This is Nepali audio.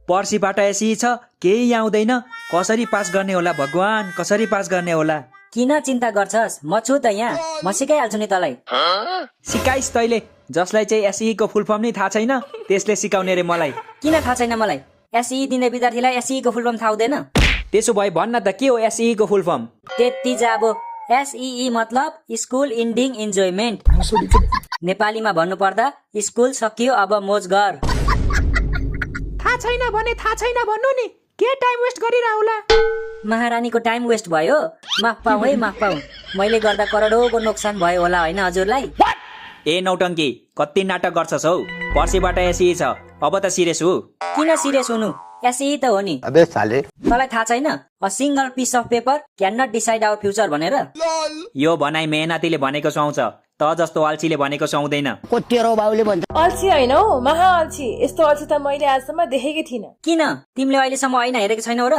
पर्सिबाट एसई छ, केही आउँदैन। कसरी पास गर्ने होला भगवान, कसरी पास गर्ने होला? किन चिन्ता गर्छस्, म छु त यहाँ, म सिकाइहाल्छु नि तँलाई। सिकाइस् तैले, जसलाई चाहिँ एसई को फुल फर्म नै थाहा छैन त्यसले सिकाउने रे मलाई। किन थाहा छैन मलाई? एसई दिने विद्यार्थीलाई एसई को फुल फर्म थाहा हुँदैन? त्यसो भए भन्न त के हो एसई को फुल फर्म? त्यति जाबो। एसई मतलब स्कुल इन्डिङ इन्जोयमेन्ट। नेपालीमा भन्नु पर्दा स्कुल सकियो अब मोज गर। थाहा छैन भने थाहा छैन भन्नु नि, के टाइम वेस्ट गरिरह होला? महारानीको टाइम वेस्ट भयो। माफ पाऊ है, माफ पाऊ। मैले गर्दा करोडौँको नोक्सान भयो होला होइन हजुरलाई? ए नौटङ्की, कति नाटक गर्छस् हौ? पर्सिबाट एसई छ, अब त सिरियस हो। किन सिरियस हुनु? एसई त हो नि। अबे साले, तँलाई थाहा छैन a single piece of paper can not decide our future भनेर? यो भनाइ मेहनतीले भनेको सुहाउँछ, त जस्तो अल्छीले भनेको सुहाउँदैन। तेरो बाउले भन्छ अल्छी होइन हौ, महा अल्छी। यस्तो अल्छी त मैले आजसम्म देखेकै थिइनँ। किन? तिमीले अहिलेसम्म ऐना हेरेको छैनौ र?